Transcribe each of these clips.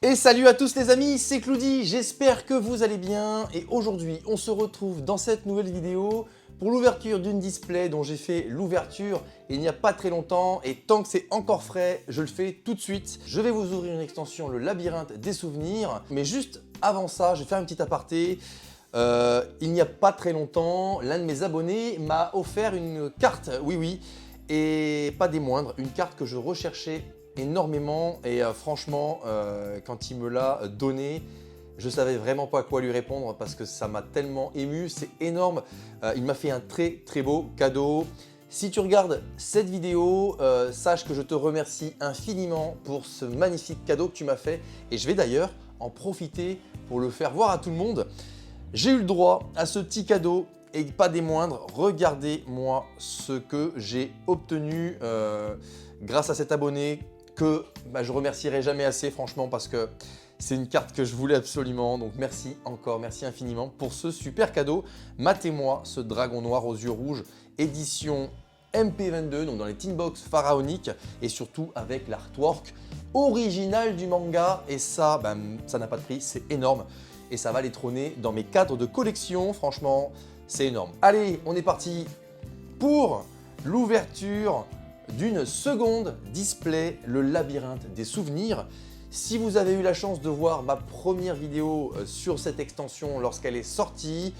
Et salut à tous les amis, c'est Cloudy, j'espère que vous allez bien et aujourd'hui on se retrouve dans cette nouvelle vidéo pour l'ouverture d'une display dont j'ai fait l'ouverture il n'y a pas très longtemps et tant que c'est encore frais, je le fais tout de suite. Je vais vous ouvrir une extension, le labyrinthe des souvenirs, mais juste avant ça, je vais faire un petit aparté. Il n'y a pas très longtemps, l'un de mes abonnés m'a offert une carte, oui, et pas des moindres, une carte que je recherchais énormément et franchement, quand il me l'a donnée, je savais vraiment pas quoi lui répondre parce que ça m'a tellement ému, c'est énorme. Il m'a fait un très beau cadeau. Si tu regardes cette vidéo, sache que je te remercie infiniment pour ce magnifique cadeau que tu m'as fait et je vais d'ailleurs en profiter pour le faire voir à tout le monde. J'ai eu le droit à ce petit cadeau et pas des moindres, regardez-moi ce que j'ai obtenu grâce à cet abonné que je remercierai jamais assez franchement parce que c'est une carte que je voulais absolument. Donc merci encore, merci infiniment pour ce super cadeau. Matez-moi ce dragon noir aux yeux rouges, édition MP22, donc dans les Teen Box pharaoniques et surtout avec l'artwork original du manga. Et ça, ça n'a pas de prix, c'est énorme. Et ça va les trôner dans mes cadres de collection, franchement, c'est énorme. Allez, on est parti pour l'ouverture d'une seconde display, le labyrinthe des souvenirs. Si vous avez eu la chance de voir ma première vidéo sur cette extension lorsqu'elle est sortie,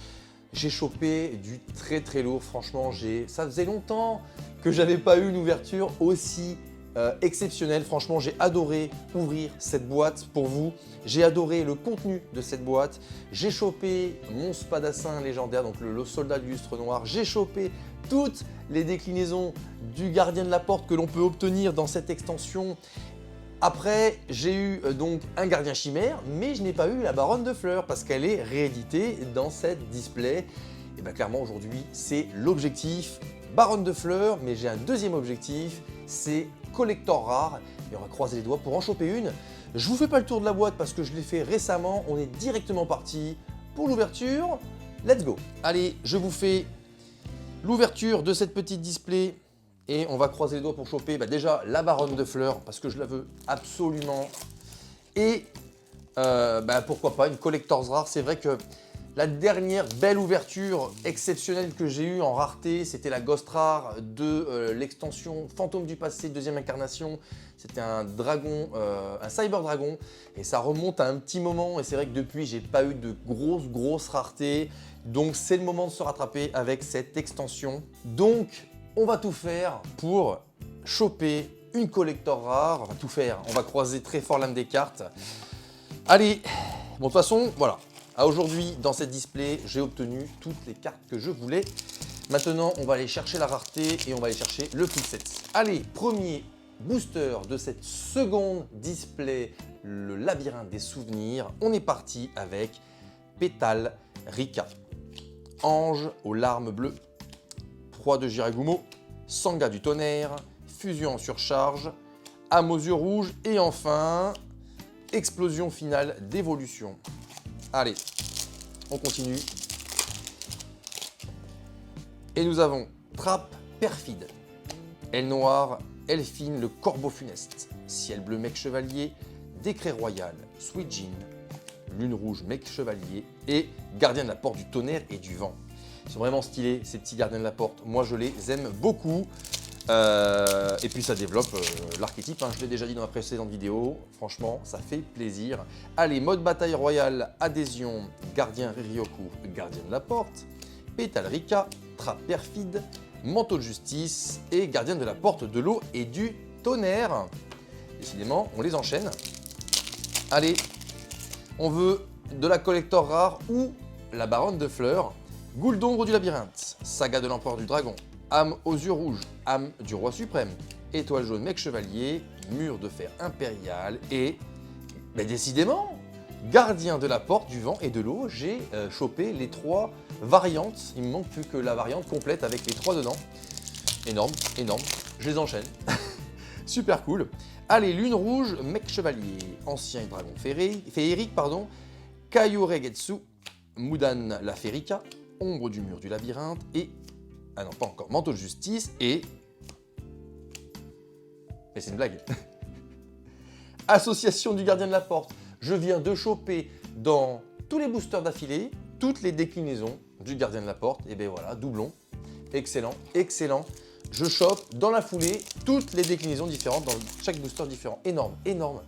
j'ai chopé du très lourd. Franchement, ça faisait longtemps que j'avais pas eu une ouverture aussi exceptionnelle. Franchement, j'ai adoré ouvrir cette boîte pour vous. J'ai adoré le contenu de cette boîte. J'ai chopé mon spadassin légendaire, donc le soldat du lustre noir. J'ai chopé toutes les déclinaisons du gardien de la porte que l'on peut obtenir dans cette extension. Après, j'ai eu donc un gardien chimère, mais je n'ai pas eu la baronne de fleurs parce qu'elle est rééditée dans cette display. Et bien clairement aujourd'hui, c'est l'objectif baronne de fleurs, mais j'ai un deuxième objectif, c'est collector rare. Et on va croiser les doigts pour en choper une. Je vous fais pas le tour de la boîte parce que je l'ai fait récemment. On est directement parti pour l'ouverture. Let's go. Allez, je vous fais l'ouverture de cette petite display. Et on va croiser les doigts pour choper déjà la baronne de fleurs parce que je la veux absolument. Et pourquoi pas une collector's rare. C'est vrai que la dernière belle ouverture exceptionnelle que j'ai eue en rareté, c'était la Ghost Rare de l'extension Fantôme du passé, deuxième incarnation. C'était un dragon, un cyber dragon. Et ça remonte à un petit moment. Et c'est vrai que depuis, j'ai pas eu de grosses raretés. Donc c'est le moment de se rattraper avec cette extension. Donc on va tout faire pour choper une collector rare. On va tout faire. On va croiser très fort l'âme des cartes. Allez, bon de toute façon, voilà. À aujourd'hui, dans cette display, j'ai obtenu toutes les cartes que je voulais. Maintenant, on va aller chercher la rareté et on va aller chercher le full set. Allez, premier booster de cette seconde display, le labyrinthe des souvenirs. On est parti avec Pétale Rika. Ange aux larmes bleues. Proie de Jiragumo, Sanga du tonnerre, fusion en surcharge, âme aux yeux rouges et enfin, explosion finale d'évolution. Allez, on continue. Et nous avons Trappe perfide, Aile noire, Elfine, le corbeau funeste, Ciel bleu mec chevalier, Décret royal, Sweet Jean, Lune rouge mec chevalier et Gardien de la porte du tonnerre et du vent. Ils sont vraiment stylés, ces petits gardiens de la porte. Moi, je les aime beaucoup. Et puis, ça développe l'archétype. Je l'ai déjà dit dans la précédente vidéo. Franchement, ça fait plaisir. Allez, mode bataille royale, adhésion, gardien Ryoku, gardien de la porte, Pétale Rika, Trappe perfide, manteau de justice et gardien de la porte de l'eau et du tonnerre. Décidément, on les enchaîne. Allez, on veut de la collector rare ou la baronne de fleurs. Goule d'ombre du labyrinthe, saga de l'empereur du dragon, âme aux yeux rouges, âme du roi suprême, étoile jaune mec chevalier, mur de fer impérial et, décidément, gardien de la porte du vent et de l'eau. J'ai chopé les trois variantes. Il me manque plus que la variante complète avec les trois dedans. Énorme, je les enchaîne. Super cool. Allez, lune rouge, mec chevalier, ancien dragon féerique, Kaiuregetsu, Mudan la Férica, ombre du mur du labyrinthe et... Ah non, pas encore, manteau de justice et... Mais c'est une blague. Association du gardien de la porte, Je viens de choper dans tous les boosters d'affilée, toutes les déclinaisons du gardien de la porte. Et bien voilà, doublon. Excellent, excellent. Je chope dans la foulée toutes les déclinaisons différentes dans chaque booster différent. Énorme, énorme.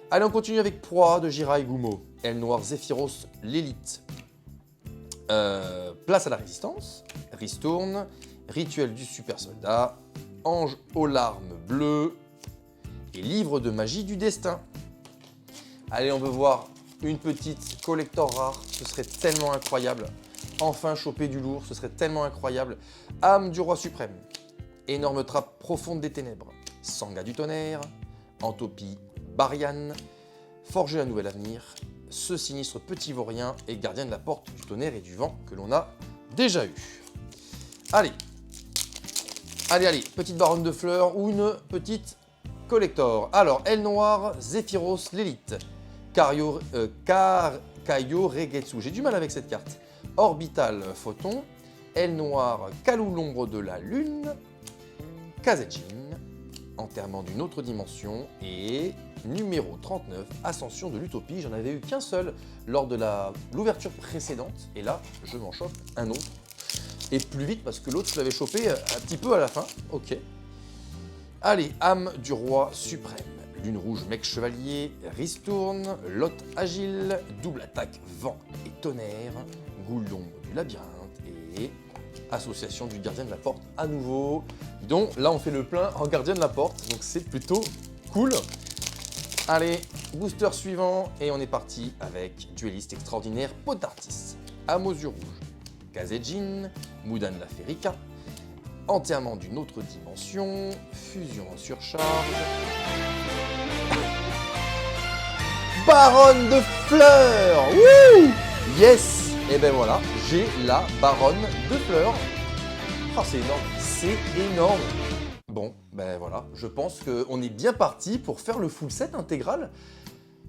Allez, on continue avec Proie de Jiraiya Gumo. Aile noire Zephyros, l'élite. Place à la résistance. Ristourne. Rituel du super soldat. Ange aux larmes bleues. Et livre de magie du destin. Allez, on veut voir une petite collector rare. Ce serait tellement incroyable. Enfin, choper du lourd, ce serait tellement incroyable. Âme du roi suprême. Énorme trappe profonde des ténèbres. Sangha du tonnerre. Entopie Barian. Forger un nouvel avenir. Ce sinistre petit vaurien et gardien de la porte du tonnerre et du vent que l'on a déjà eu. Allez. Allez, allez. Petite baronne de fleurs ou une petite collector. Alors, aile noire, Zephyros, l'élite. Kaio Regetsu. J'ai du mal avec cette carte. Orbital Photon. Aile noire, Kalou l'ombre de la lune. Kazejin. Enterrement d'une autre dimension. Et numéro 39, Ascension de l'Utopie. J'en avais eu qu'un seul lors de l'ouverture précédente. Et là, je m'en chope un autre. Et plus vite parce que l'autre, je l'avais chopé un petit peu à la fin. Ok. Allez, âme du roi suprême. Lune rouge, mec chevalier, ristourne, lot agile, double attaque, vent et tonnerre, goule d'ombre du labyrinthe et association du gardien de la porte à nouveau. Donc là, on fait le plein en gardien de la porte, donc c'est plutôt cool. Allez, booster suivant et on est parti avec dueliste extraordinaire, Potartis, âme aux yeux rouges, Kazejin, Mudan la Ferica, enterrement d'une autre dimension, fusion en surcharge, baronne de fleurs. Wouh! Yes! Et ben voilà, j'ai la baronne de fleurs. Oh, c'est énorme, c'est énorme. Bon, ben voilà, je pense qu'on est bien parti pour faire le full set intégral.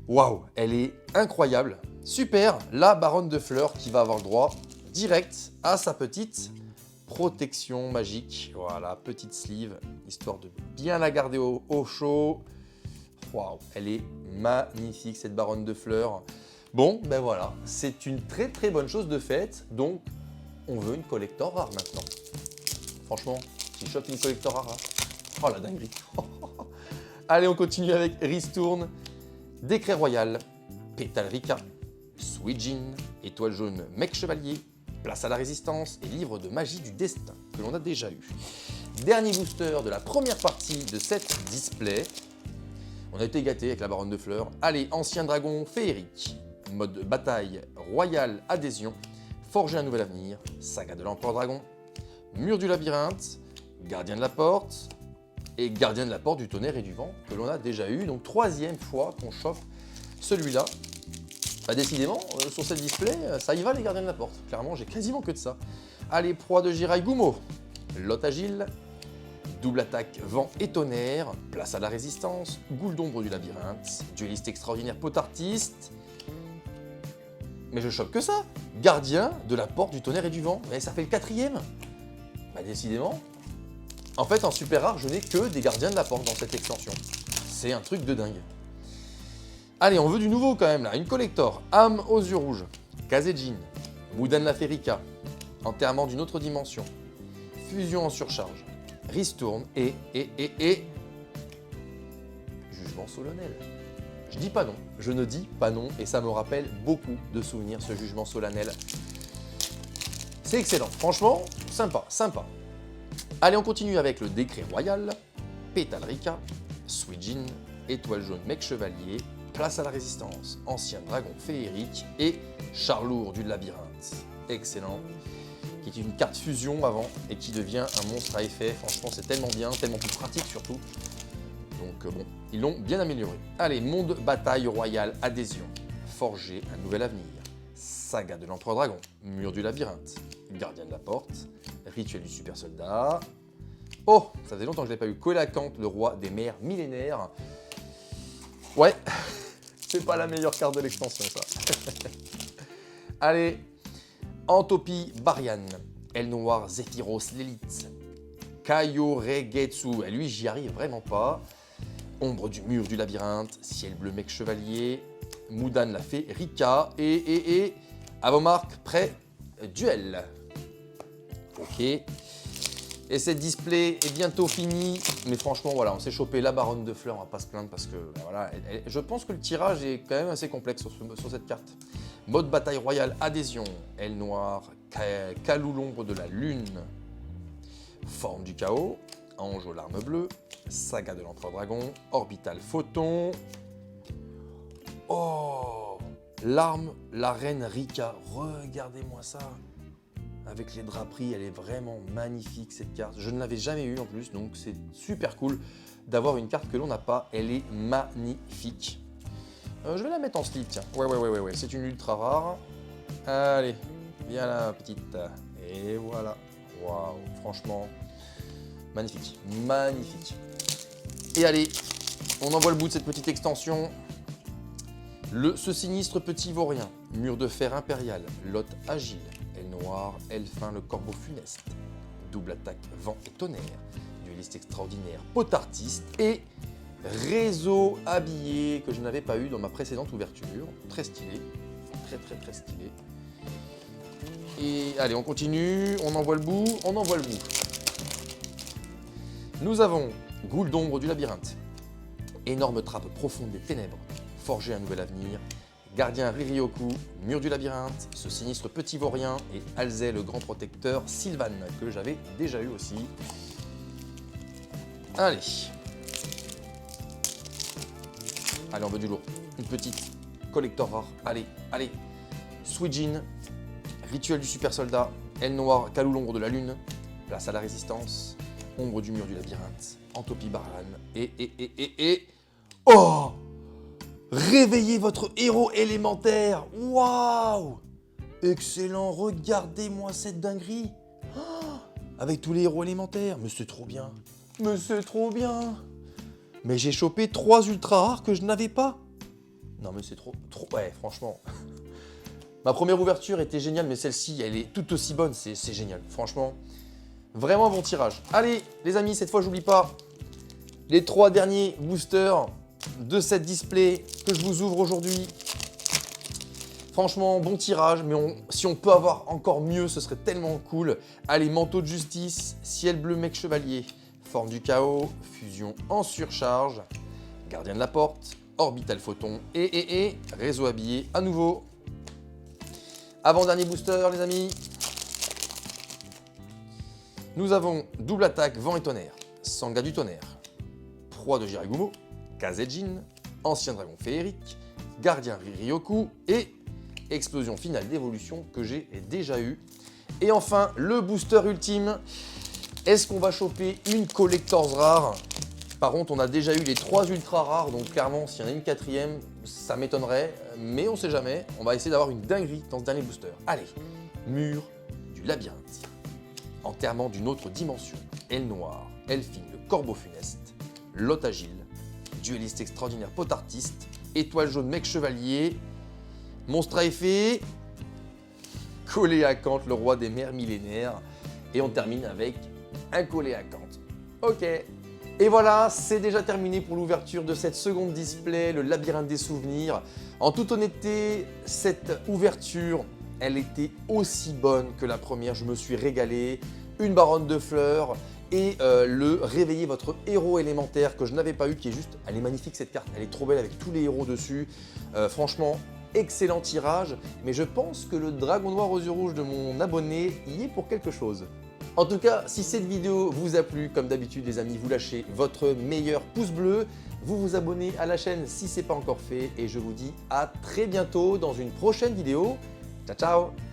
Waouh, elle est incroyable. Super, la baronne de fleurs qui va avoir le droit direct à sa petite protection magique. Voilà, petite sleeve, histoire de bien la garder au chaud. Waouh, elle est magnifique cette baronne de fleurs. Bon, ben voilà, c'est une très très bonne chose de faite. Donc, on veut une collector rare maintenant. Franchement, si je chope une collector rare, là, oh la dinguerie. Allez, on continue avec Ristourne, Décret Royal, Pétale Rica, Suijin, Étoile Jaune, Mec Chevalier, Place à la Résistance et Livre de Magie du Destin, que l'on a déjà eu. Dernier booster de la première partie de cette display. On a été gâté avec la baronne de fleurs. Allez, Ancien Dragon féerique, mode bataille, Royal Adhésion, Forger un nouvel avenir, Saga de l'Empereur Dragon, Mur du Labyrinthe, Gardien de la Porte et Gardien de la Porte du Tonnerre et du Vent, que l'on a déjà eu. Donc, troisième fois qu'on chope celui-là. Bah, décidément, sur cette display, ça y va les Gardiens de la Porte. Clairement, j'ai quasiment que de ça. Allez, Proie de Jiraiya Gumo, lot agile, double attaque, vent et tonnerre, place à la résistance, goule d'ombre du labyrinthe, dueliste extraordinaire potartiste. Mais je chope que ça. Gardien de la porte du tonnerre et du vent. Mais ça fait le quatrième. Bah décidément. En fait, en super rare, je n'ai que des gardiens de la porte dans cette extension. C'est un truc de dingue. Allez, on veut du nouveau quand même là. Une collector, âme aux yeux rouges, Kazejin, Mudan la Ferica, enterrement d'une autre dimension, fusion en surcharge, ristourne et jugement solennel. Je dis pas non, je ne dis pas non et ça me rappelle beaucoup de souvenirs ce jugement solennel. C'est excellent, franchement, sympa, sympa. Allez, on continue avec le décret royal, Pétale Rica, Suijin, Étoile jaune mec chevalier, Place à la résistance, Ancien dragon féerique et Charlour du labyrinthe. Excellent. Qui est une carte fusion avant et qui devient un monstre à effet. Franchement, c'est tellement bien, tellement plus pratique surtout. Donc bon, ils l'ont bien amélioré. Allez, monde bataille royale adhésion, Forger un nouvel avenir, Saga de l'Empereur Dragon, Mur du labyrinthe, Gardien de la porte, Rituel du super soldat. Oh, ça faisait longtemps que je n'ai pas eu. Coelacanthe, le roi des mers millénaires. Ouais, c'est pas la meilleure carte de l'extension ça. Allez, Entopie Barian, Aile Noire Zephyros l'élite, Kaio Regetsu, et lui j'y arrive vraiment pas. Ombre du mur du labyrinthe, Ciel bleu mec chevalier, Moudan l'a fait, Rika, et à vos marques, prêt, duel. Ok. Et cette display est bientôt finie, mais franchement, voilà, on s'est chopé la baronne de fleurs, on va pas se plaindre parce que, ben voilà, je pense que le tirage est quand même assez complexe sur cette carte. Mode bataille royale, adhésion, aile noire, Kalou l'ombre de la lune, forme du chaos, ange aux larmes bleues, saga de l'empereur dragon, orbital photon. Oh, l'arme, la reine Rika, regardez-moi ça. Avec les draperies, elle est vraiment magnifique cette carte. Je ne l'avais jamais eue en plus, donc c'est super cool d'avoir une carte que l'on n'a pas. Elle est magnifique. Je vais la mettre en slip, tiens. Ouais, c'est une ultra rare. Allez, viens là, petite. Et voilà. Waouh, franchement, magnifique. Magnifique. Et allez, on envoie le bout de cette petite extension. Ce sinistre petit vaurien, mur de fer impérial, lot agile, aile noire, aile fin, le corbeau funeste, double attaque, vent et tonnerre, dueliste extraordinaire, potartiste et réseau habillé que je n'avais pas eu dans ma précédente ouverture. Très stylé, très stylé. Et allez, on continue, on envoie le bout, Nous avons Goule d'ombre du labyrinthe, énorme trappe profonde des ténèbres, forger un nouvel avenir, gardien Ririoku, mur du labyrinthe, ce sinistre petit vaurien et Alzey le grand protecteur, Sylvan que j'avais déjà eu aussi. Allez, on veut du lourd, une petite collector rare, allez, Suijin, rituel du super soldat, aile noire, Kalou l'ombre de la lune, place à la résistance, ombre du mur du labyrinthe, Entopie Barlan et oh, réveillez votre héros élémentaire. Waouh, excellent, regardez-moi cette dinguerie. Oh, avec tous les héros élémentaires, mais c'est trop bien. Mais j'ai chopé 3 ultra rares que je n'avais pas. Non mais c'est trop, ouais, franchement. Ma première ouverture était géniale, mais celle-ci, elle est tout aussi bonne, c'est génial. Franchement, vraiment bon tirage. Allez, les amis, cette fois, j'oublie pas les 3 derniers boosters de cette display que je vous ouvre aujourd'hui. Franchement, bon tirage, mais si on peut avoir encore mieux, ce serait tellement cool. Allez, manteau de justice, ciel bleu mec chevalier, forme du chaos, fusion en surcharge, gardien de la porte, orbital photon et réseau habillé à nouveau. Avant-dernier booster, les amis. Nous avons double attaque, vent et tonnerre, Sangha du tonnerre, proie de Jiragumo, Kazejin, ancien dragon féerique, gardien Ririoku et explosion finale d'évolution que j'ai déjà eu. Et enfin, le booster ultime. Est-ce qu'on va choper une collector's rare? Par contre, on a déjà eu les 3 ultra rares, donc clairement, s'il y en a une 4e, ça m'étonnerait, mais on sait jamais. On va essayer d'avoir une dinguerie dans ce dernier booster. Allez, mur du labyrinthe, enterrement d'une autre dimension, aile noire, elfine, le corbeau funeste, lot agile, dueliste extraordinaire, potartiste, étoile jaune, mec chevalier, monstre à effet, collé à Kant, le roi des mers millénaires, et on termine avec un collé à Kant. Ok. Et voilà, c'est déjà terminé pour l'ouverture de cette seconde display, le labyrinthe des souvenirs. En toute honnêteté, cette ouverture, elle était aussi bonne que la première. Je me suis régalé. Une baronne de fleurs et le réveiller votre héros élémentaire que je n'avais pas eu, qui est juste, elle est magnifique cette carte. Elle est trop belle avec tous les héros dessus. Franchement, excellent tirage. Mais je pense que le dragon noir aux yeux rouges de mon abonné y est pour quelque chose. En tout cas, si cette vidéo vous a plu, comme d'habitude les amis, vous lâchez votre meilleur pouce bleu, vous vous abonnez à la chaîne si ce n'est pas encore fait et je vous dis à très bientôt dans une prochaine vidéo. Ciao ciao!